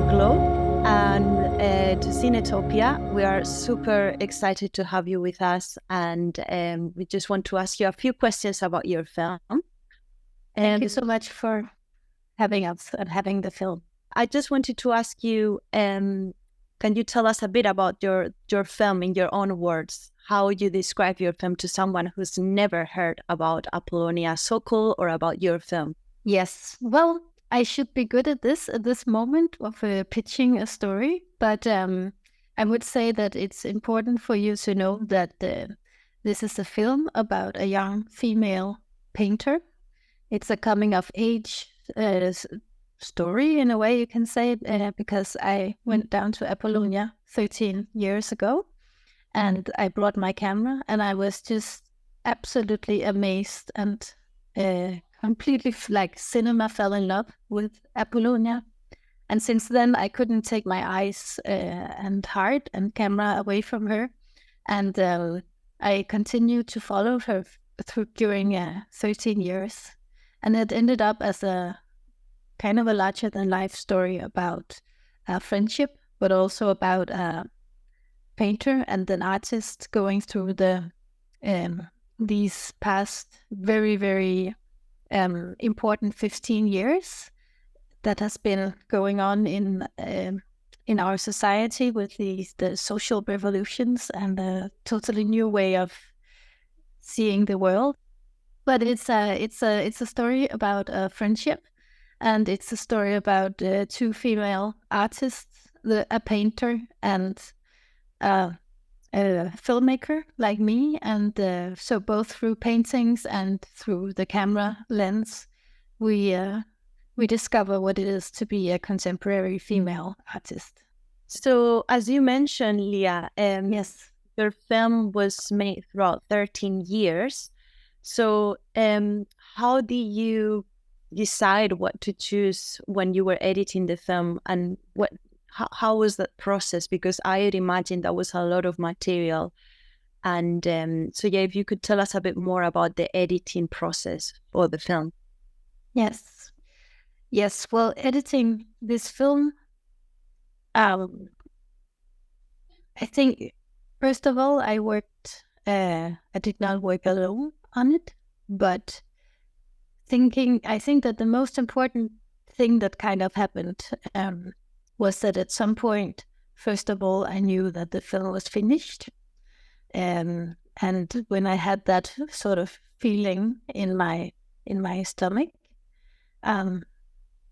Glob and to Cinetopia. We are super excited to have you with us, and we just want to ask you a few questions about your film. Thank you so much for having us and having the film. I just wanted to ask you, can you tell us a bit about your film in your own words? How you describe your film to someone who's never heard about Apolonia Sokol or about your film? Yes, well, I should be good at this moment of pitching a story, but I would say that it's important for you to know that this is a film about a young female painter. It's a coming of age story in a way, you can say, because I went down to Apollonia 13 years ago and I brought my camera and I was just absolutely amazed and completely like cinema fell in love with Apollonia. And since then, I couldn't take my eyes and heart and camera away from her. And I continued to follow her during 13 years. And it ended up as a kind of a larger-than-life story about friendship, but also about a painter and an artist going through these past very, very important 15 years that has been going on in our society with the social revolutions and a totally new way of seeing the world. But it's a story about friendship, and it's a story about two female artists, a painter and a filmmaker like me, and so both through paintings and through the camera lens, we discover what it is to be a contemporary female artist. So, as you mentioned, Lea, yes, your film was made throughout 13 years. So, how did you decide what to choose when you were editing the film, and how was that process? Because I'd imagine that was a lot of material. And so, yeah, if you could tell us a bit more about the editing process for the film. Yes. Well, editing this film, I think, first of all, I did not work alone on it, but I think that the most important thing that kind of happened was that at some point, first of all, I knew that the film was finished. And when I had that sort of feeling in my stomach,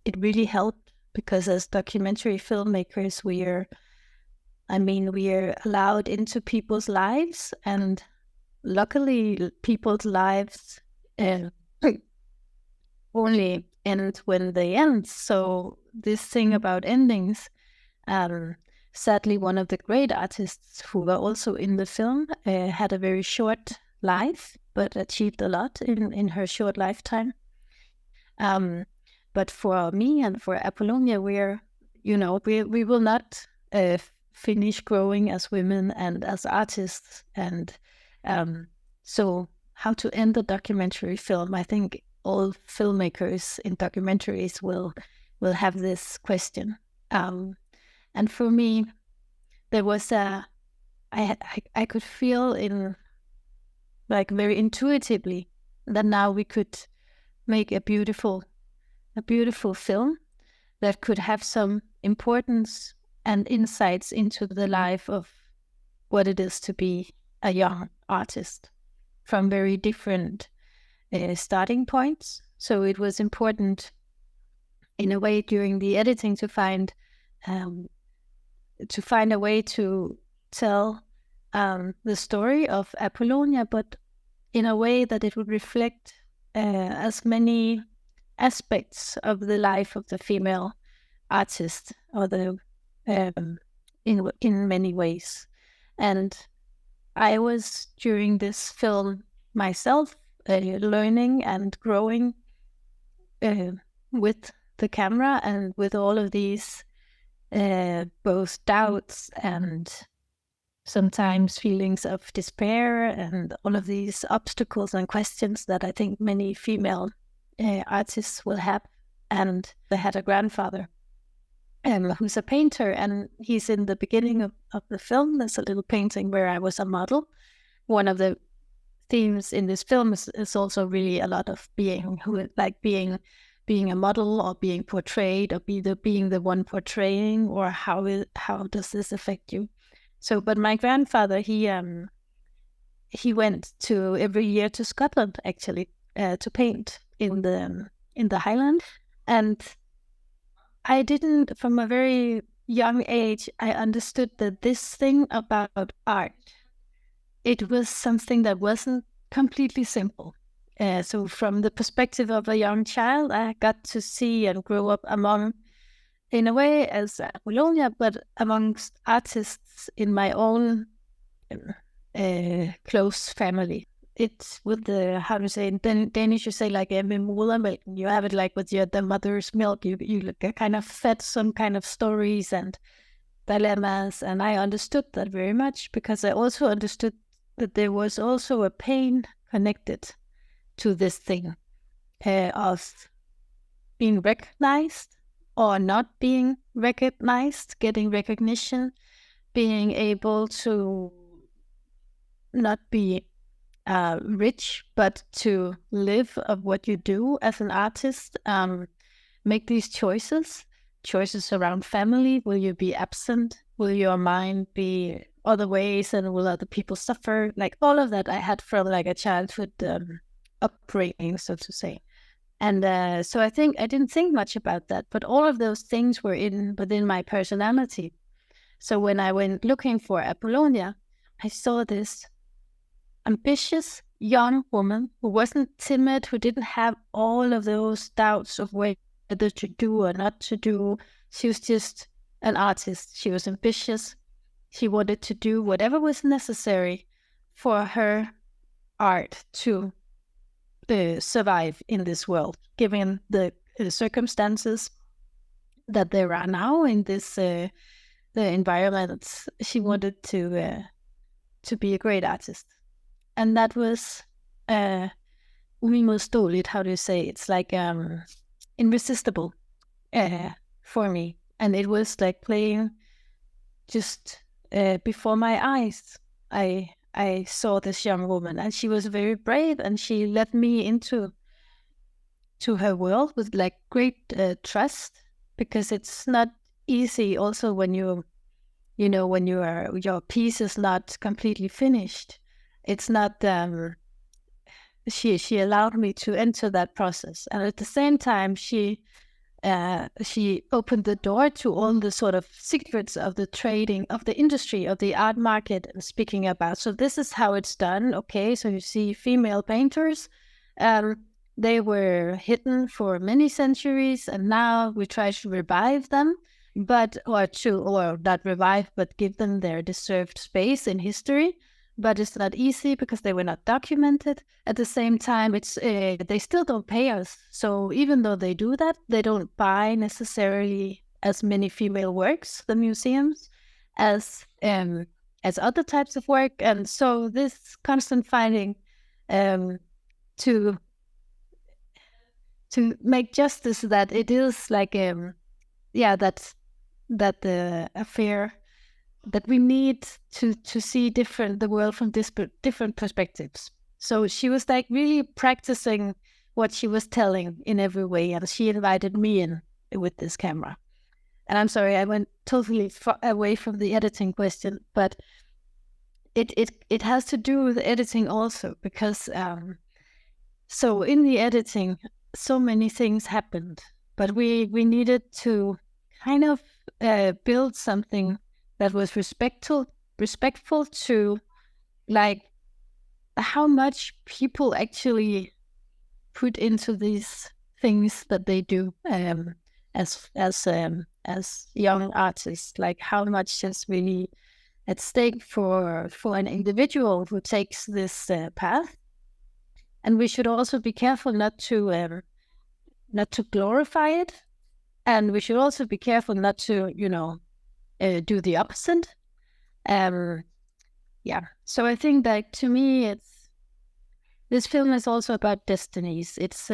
it really helped, because as documentary filmmakers, we are allowed into people's lives, and luckily people's lives only end when they end. So this thing about endings, sadly, one of the great artists who were also in the film had a very short life, but achieved a lot in her short lifetime. But for me and for Apollonia, we will not finish growing as women and as artists. And so how to end a documentary film, I think all filmmakers in documentaries will have this question. And for me, there was I could feel very intuitively that now we could make a beautiful film that could have some importance and insights into the life of what it is to be a young artist from very different starting points. So it was important in a way during the editing to find a way to tell the story of Apollonia, but in a way that it would reflect as many aspects of the life of the female artist, or in many ways. And I was, during this film myself, learning and growing with the camera and with all of these both doubts and sometimes feelings of despair and all of these obstacles and questions that I think many female artists will have. And I had a grandfather who's a painter, and he's in the beginning of the film. There's a little painting where I was a model. One of the themes in this film is also really a lot of being a model, or being portrayed, or being the one portraying, or how does this affect you? So, but my grandfather, he went to every year to Scotland actually to paint in the Highland, and I didn't, from a very young age, I understood that this thing about art, it was something that wasn't completely simple. So from the perspective of a young child, I got to see and grow up among, in a way, as Apollonia, but amongst artists in my own close family. It's with the, how to say, in Danish you say like med modermælk. You have it like with the mother's milk. You kind of fed some kind of stories and dilemmas, and I understood that very much, because I also understood that there was also a pain connected to this thing of being recognized or not being recognized, getting recognition, being able to not be rich, but to live of what you do as an artist, make these choices around family. Will you be absent? Will your mind be other ways, and will other people suffer? Like all of that I had from like a childhood upbringing, so to say. And so I think I didn't think much about that, but all of those things were within my personality. So when I went looking for Apollonia, I saw this ambitious young woman who wasn't timid, who didn't have all of those doubts of whether to do or not to do. She was just an artist. She was ambitious. She wanted to do whatever was necessary for her art to survive in this world, given the circumstances that there are now in this the environment. She wanted to be a great artist. And that was uimodståeligt, how do you say? It's like irresistible for me. And it was like playing just before my eyes. I saw this young woman, and she was very brave, and she led me into her world with like great trust, because it's not easy also when when your piece is not completely finished. It's not, she allowed me to enter that process. And at the same time, she opened the door to all the sort of secrets of the trading, of the industry, of the art market, speaking about. So this is how it's done. Okay, so you see female painters, they were hidden for many centuries, and now we try to revive them, or not revive, but give them their deserved space in history. But it's not easy because they were not documented. At the same time, it's they still don't pay us. So even though they do that, they don't buy necessarily as many female works, the museums, as other types of work. And so this constant fighting to make justice that it is like that the affair, that we need to see the world from different perspectives. So she was like really practicing what she was telling in every way, and she invited me in with this camera. And I'm sorry, I went totally away from the editing question, but it has to do with editing also, because so in the editing, so many things happened, but we needed to kind of build something that was respectful to like how much people actually put into these things that they do as young artists, like how much is really at stake for an individual who takes this path. And we should also be careful not to glorify it, and we should also be careful not to do the opposite. So I think that to me, this film is also about destinies. It's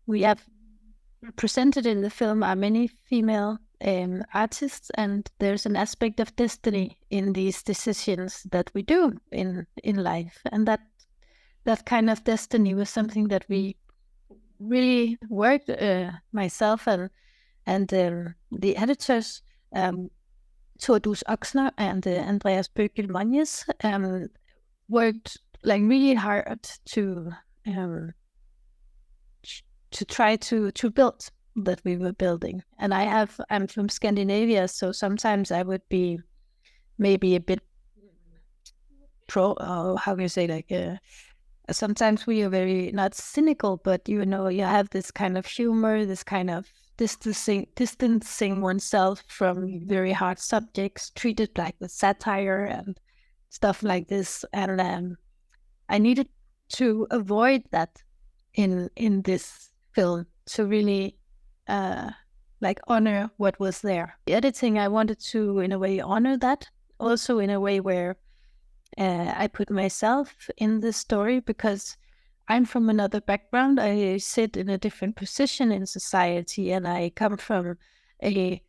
we have represented in the film are many female artists, and there's an aspect of destiny in these decisions that we do in life, and that kind of destiny was something that we really worked, myself and the editors, Tordus Oxner and Andreas Böckel Monjes, worked like really hard to try to build that we were building. And I'm from Scandinavia, so sometimes I would be maybe a bit how can you say, like sometimes we are very not cynical, but you have this kind of humor, this kind of distancing oneself from very hard subjects, treated like with satire and stuff like this. And I needed to avoid that in this film, to really like honor what was there. The editing, I wanted to in a way honor that, also in a way where I put myself in this story, because I'm from another background. I sit in a different position in society, and I come from I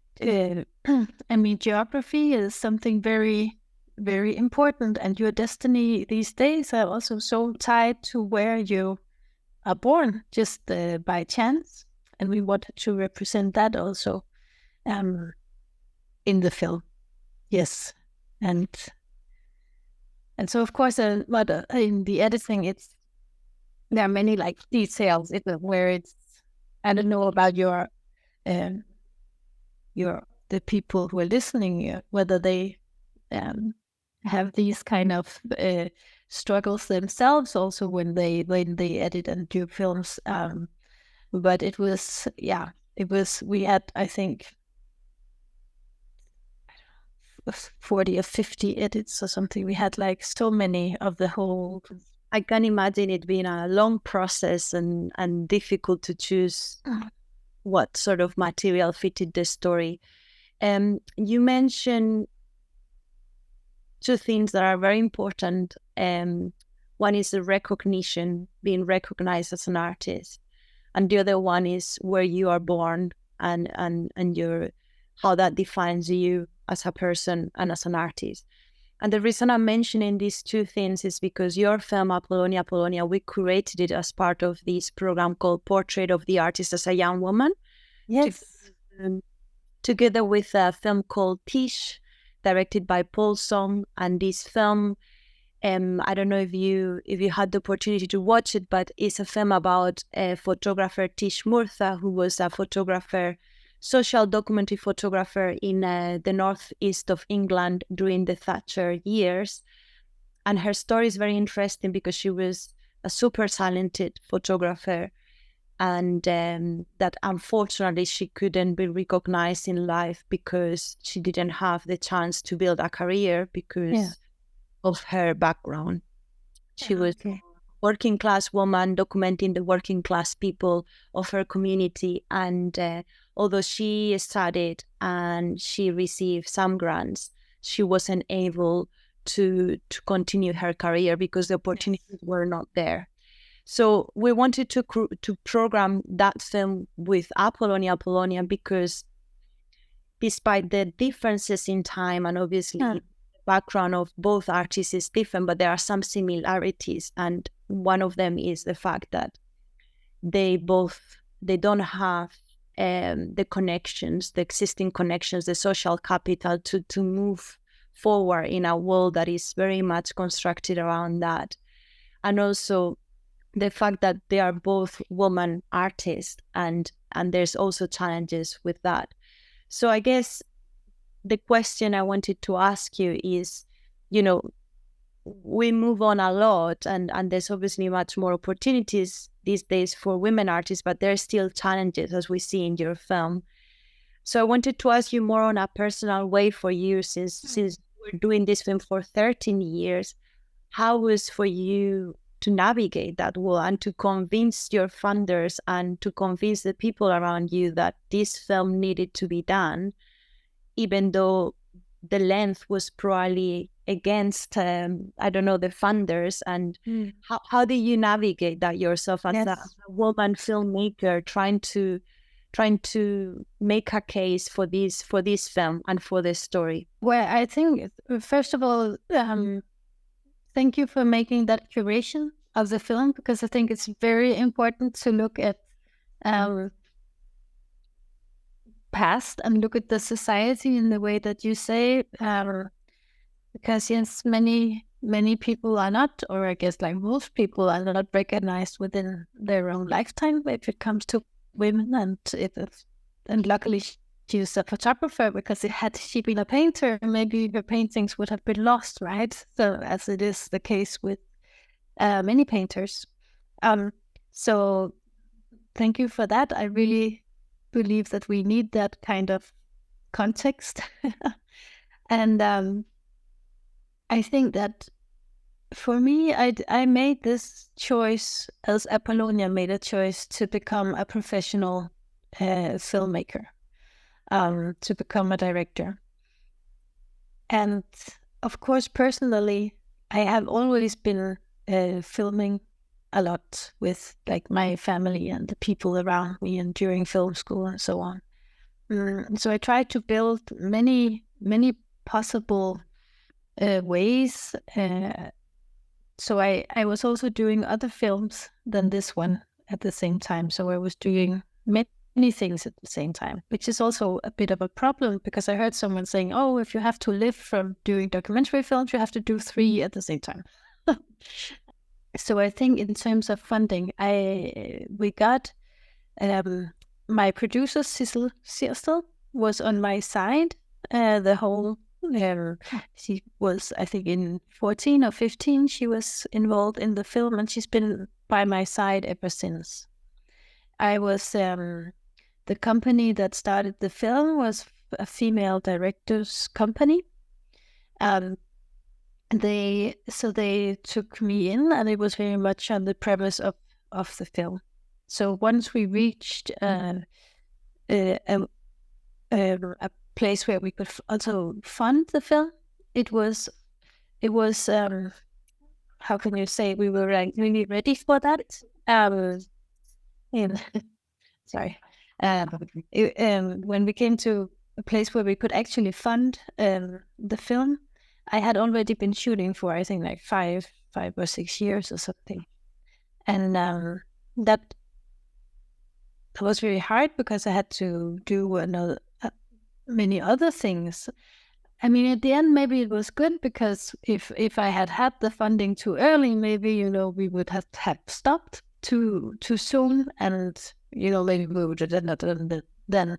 mean, geography is something very, very important, and your destiny these days are also so tied to where you are born, just by chance. And we wanted to represent that also in the film. Yes. And so, of course, but in the editing, there are many like details where it's, I don't know about the people who are listening, whether they have these kind of struggles themselves also when they edit and do films. But it was, we had, I think, 40 or 50 edits or something. We had like so many of the whole. I can imagine it being a long process and difficult to choose what sort of material fitted the story. You mentioned two things that are very important. One is the recognition, being recognized as an artist, and the other one is where you are born and how that defines you as a person and as an artist. And the reason I'm mentioning these two things is because your film, Apollonia, we curated it as part of this program called Portrait of the Artist as a Young Woman. Yes. Together with a film called Tish, directed by Paul Song. And this film, I don't know if you had the opportunity to watch it, but it's a film about photographer Tish Murtha, who was a photographer, social documentary photographer in the northeast of England during the Thatcher years. And her story is very interesting because she was a super talented photographer, and that unfortunately she couldn't be recognized in life because she didn't have the chance to build a career because of her background. She was a working class woman documenting the working class people of her community, and although she studied and she received some grants, she wasn't able to continue her career because the opportunities were not there. So we wanted to program that film with Apollonia because despite the differences in time, and obviously the background of both artists is different, but there are some similarities. And one of them is the fact that they don't have the connections, the existing connections, the social capital to move forward in a world that is very much constructed around that. And also the fact that they are both women artists, and there's also challenges with that. So I guess the question I wanted to ask you is, we move on a lot, and there's obviously much more opportunities these days for women artists, but there are still challenges, as we see in your film. So I wanted to ask you more on a personal way for you, since we're doing this film for 13 years, how was for you to navigate that wall and to convince your funders and to convince the people around you that this film needed to be done, even though the length was probably against, the funders? And how do you navigate that yourself as a woman filmmaker trying to trying to make a case for this film and for this story? Well, I think, first of all, thank you for making that curation of the film, because I think it's very important to look at past and look at the society in the way that you say, because yes, many people are not, or I guess like most people are not recognized within their own lifetime if it comes to women, and luckily she was a photographer, because had she been a painter, maybe her paintings would have been lost, right? So as it is the case with many painters. So thank you for that. I really believe that we need that kind of context. And I think that for me, I made this choice as Apollonia made a choice to become a professional filmmaker, to become a director. And of course, personally, I have always been filming a lot with like my family and the people around me, and during film school and so on. So I tried to build many possible ways. So I was also doing other films than this one at the same time. So I was doing many things at the same time, which is also a bit of a problem, because I heard someone saying, oh, if you have to live from doing documentary films, you have to do 3 at the same time. So I think in terms of funding, we got my producer, Sissel Sierstel, was on my side the whole. She was, I think, in 14 or 15, she was involved in the film, and she's been by my side ever since. I was the company that started the film was a female director's company. They took me in, and it was very much on the premise of the film. So once we reached a place where we could also fund the film, it was how can you say, we were like really ready for that. Sorry. When we came to a place where we could actually fund the film, I had already been shooting for, I think, like 5 or 6 years or something. And that was very hard, because I had to do many other things. I mean, at the end, maybe it was good, because if I had the funding too early, maybe, we would have stopped too soon, and, maybe we would have done then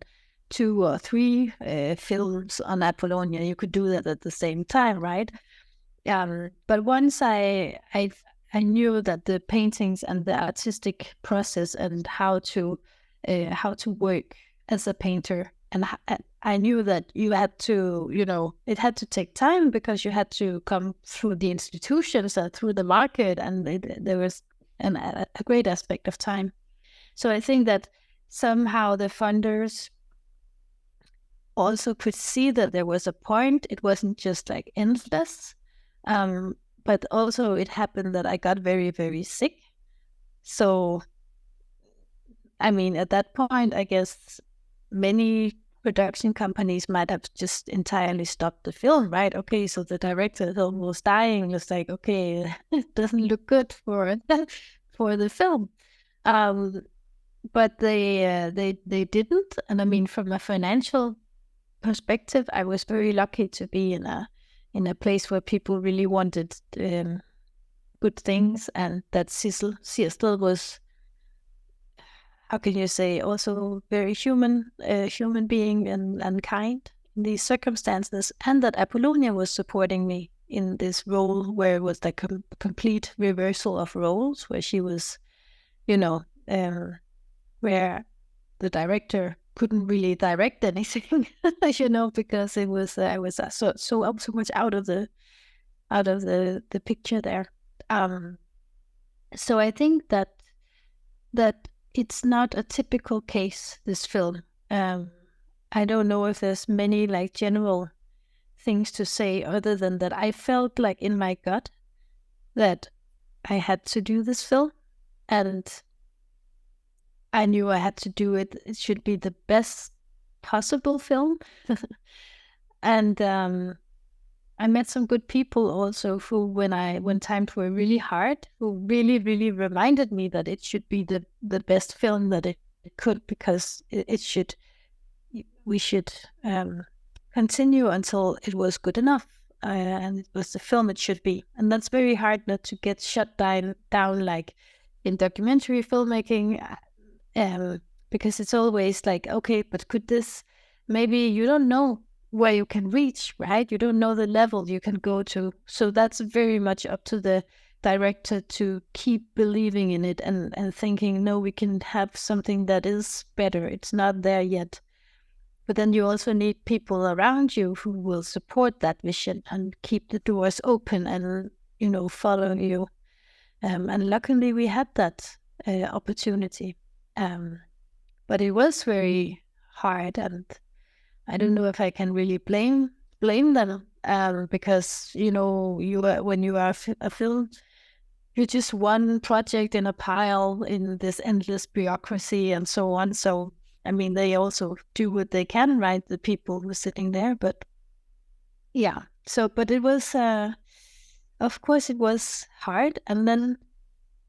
2 or 3 films on Apollonia. You could do that at the same time, right? But once I knew that the paintings and the artistic process and how to work as a painter, and I knew that you had to, it had to take time, because you had to come through the institutions and through the market, and there was a great aspect of time. So I think that somehow the funders also could see that there was a point. It wasn't just like endless, but also it happened that I got very, very sick. So, I mean, at that point, I guess many production companies might have just entirely stopped the film, right? Okay, so the director was dying. It's like, okay, it doesn't look good for the film. But they didn't. And I mean, from a financial perspective, I was very lucky to be in a place where people really wanted good things, and that Sissel Sierstel was, how can you say, also very human being and kind in these circumstances, and that Apollonia was supporting me in this role, where it was like a complete reversal of roles, where she was, where the director couldn't really direct anything, because it was I was so much out of the picture there. So I think that it's not a typical case, this film. I don't know if there's many like general things to say, other than that I felt like in my gut that I had to do this film, and I knew I had to do it. It should be the best possible film. And I met some good people also who, when times were really hard, who really, really reminded me that it should be the best film that it could, because we should continue until it was good enough. And it was the film it should be. And that's very hard not to get shut down like in documentary filmmaking, because it's always like, okay, but could this, maybe you don't know where you can reach, right? You don't know the level you can go to. So that's very much up to the director to keep believing in it and thinking, no, we can have something that is better. It's not there yet. But then you also need people around you who will support that vision and keep the doors open and, follow you. And luckily we had that opportunity. But it was very hard, and I don't know if I can really blame them, because, when you are a film, you're just one project in a pile in this endless bureaucracy and so on. So, I mean, they also do what they can, right? The people who are sitting there. But yeah, but it was, of course, it was hard. And then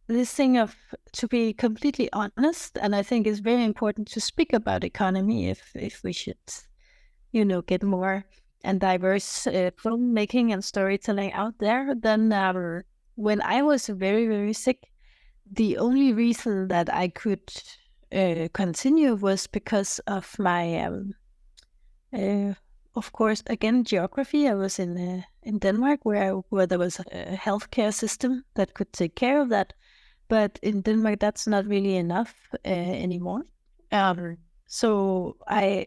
this thing of, to be completely honest, and I think it's very important to speak about economy if we should, get more and diverse filmmaking and storytelling out there. Then when I was very, very sick, the only reason that I could continue was because of my, of course, again, geography. I was in Denmark, where there was a healthcare system that could take care of that. But in Denmark, that's not really enough anymore. So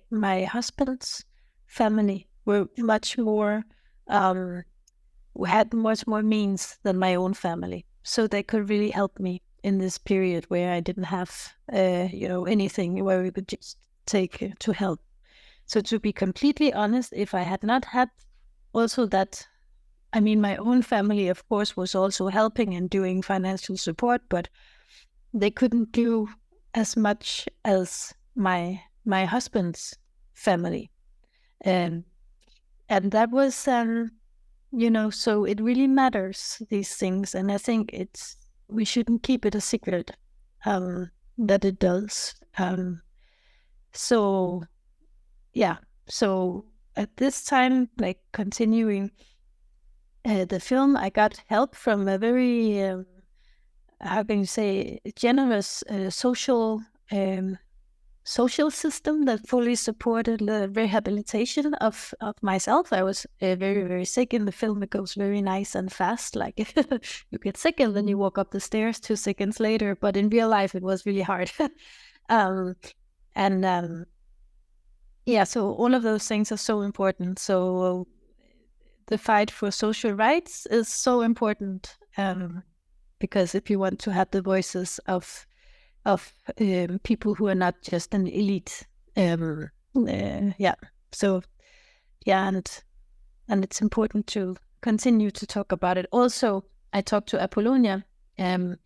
my husband's family were much more, had much more means than my own family. So they could really help me in this period where I didn't have, anything where we could just take to help. So to be completely honest, if I had not had also that, I mean, my own family, of course, was also helping and doing financial support, but they couldn't do as much as my husband's family. And that was, so it really matters, these things. And I think we shouldn't keep it a secret, that it does. So, yeah. So at this time, like continuing the film, I got help from a very, how can you say, generous social system that fully supported the rehabilitation of myself. I was very, very sick. In the film, it goes very nice and fast. Like you get sick and then you walk up the stairs 2 seconds later. But in real life, it was really hard. Yeah, so all of those things are so important. So the fight for social rights is so important, because if you want to have the voices of people who are not just an elite, yeah. So yeah, and it's important to continue to talk about it. Also, I talked to Apollonia, and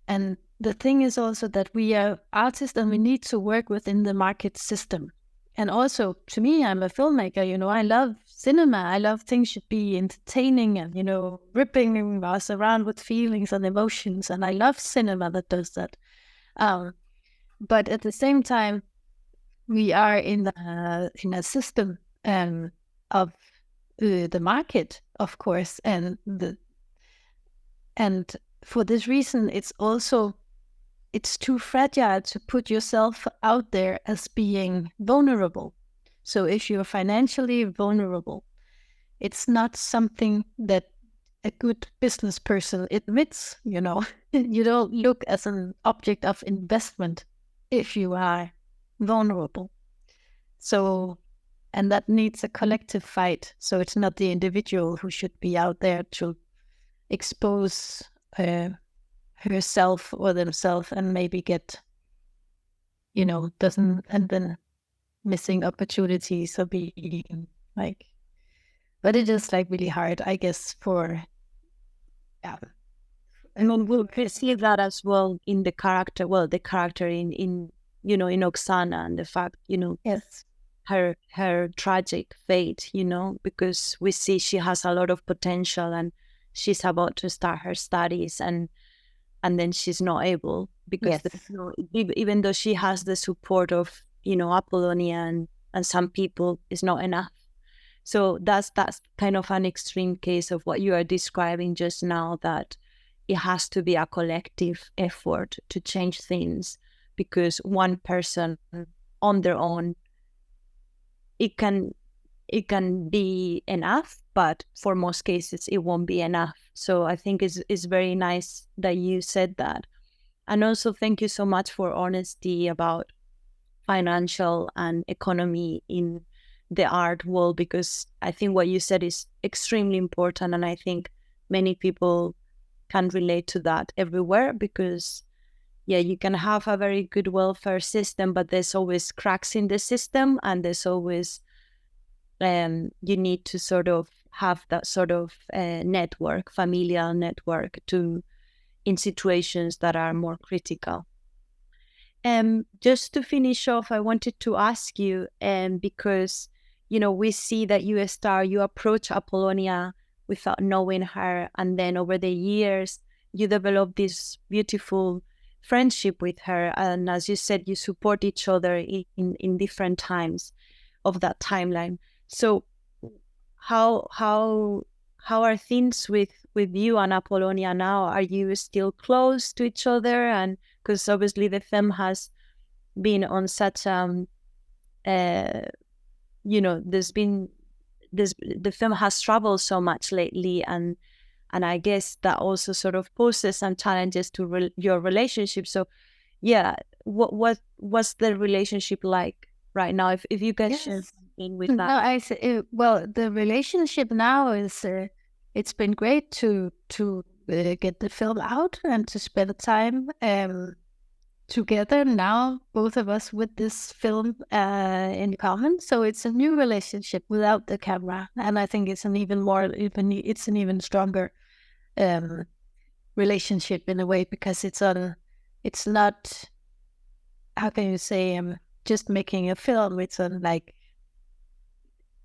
the thing is also that we are artists and we need to work within the market system. And also, to me, I'm a filmmaker, I love cinema. I love things should be entertaining and, ripping us around with feelings and emotions. And I love cinema that does that. But at the same time, we are in a system of the market, of course. And for this reason, it's too fragile to put yourself out there as being vulnerable. So if you're financially vulnerable, it's not something that a good business person admits, You don't look as an object of investment if you are vulnerable. So, and that needs a collective fight. So it's not the individual who should be out there to expose herself or themselves and maybe get, doesn't, and then missing opportunities or being like, but it is like really hard, I guess, for I mean, we'll perceive that as well in the character. Well, the character in in Oksana, and the fact, Yes. her tragic fate, because we see she has a lot of potential, and she's about to start her studies, and then she's not able because Yes. even though she has the support of Apollonia and some people, is not enough. So that's kind of an extreme case of what you are describing just now, that it has to be a collective effort to change things, because one person on their own, it can be enough, but for most cases it won't be enough. So I think it's very nice that you said that. And also thank you so much for honesty about financial and economy in the art world, because I think what you said is extremely important, and I think many people can relate to that everywhere, because you can have a very good welfare system, but there's always cracks in the system, and there's always you need to sort of have that sort of network, familial network, in situations that are more critical. Just to finish off, I wanted to ask you, because we see that you approach Apollonia without knowing her, and then over the years you develop this beautiful friendship with her, and as you said, you support each other in different times of that timeline. So how are things with you and Apollonia now? Are you still close to each other? And because obviously the film has been on such the film has traveled so much lately, and I guess that also sort of poses some challenges to your relationship. So what's the relationship like right now, if you can share something with that? No, well, the relationship now is it's been great to get the film out and to spend time together now, both of us, with this film in common. So it's a new relationship without the camera, and I think it's an even stronger relationship in a way, because it's not, how can you say, just making a film. It's on, like,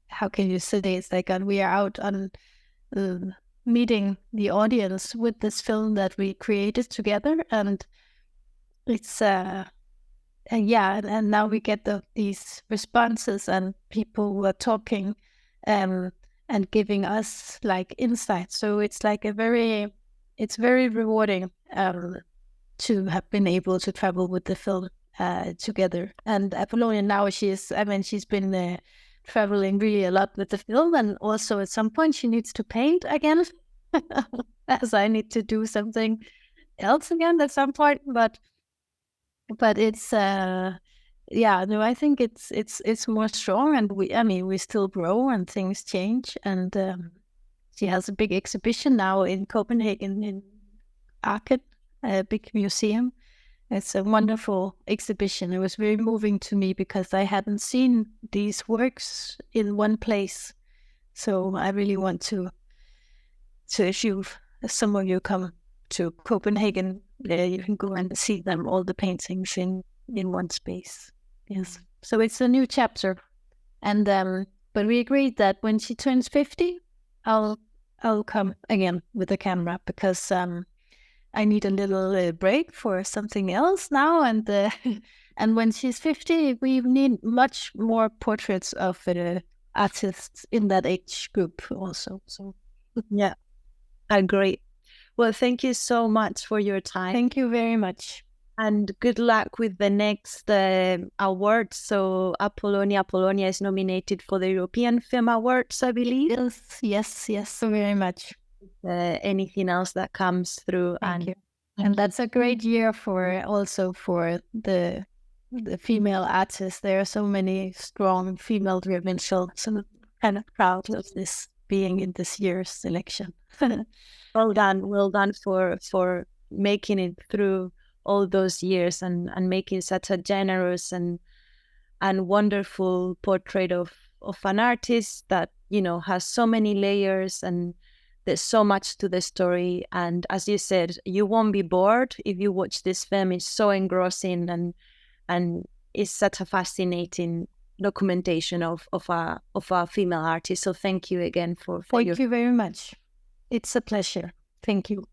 how can you say, it's like we are out on meeting the audience with this film that we created together, and it's and now we get these responses, and people were talking and giving us like insights. So it's like it's very rewarding to have been able to travel with the film together. And Apollonia now, she's been traveling really a lot with the film, and also at some point she needs to paint again, as I need to do something else again at some point. But it's I think it's more strong, and we still grow and things change, and she has a big exhibition now in Copenhagen in Arket, a big museum. It's a wonderful exhibition. It was very moving to me because I hadn't seen these works in one place. So I really want to if some of you come to Copenhagen, you can go and see them, all the paintings in one space. Yes. So it's a new chapter. And but we agreed that when she turns 50, I'll come again with the camera, because I need a little break for something else now, and and when she's 50, we need much more portraits of artists in that age group also. So yeah, I agree. Well, thank you so much for your time. Thank you very much. And good luck with the next award. So Apolonia is nominated for the European Film Awards, I believe. Yes, so very much. Anything else that comes through. Thank you. And that's a great year also for the female artists. There are so many strong female-driven films, and I'm kind of proud of this being in this year's selection. Well done for making it through all those years and making such a generous and wonderful portrait of an artist that has so many layers, and There's so much to the story, and as you said, you won't be bored if you watch this film. It's so engrossing, and it's such a fascinating documentation of a female artist. So thank you again for Thank you very much. It's a pleasure. Thank you.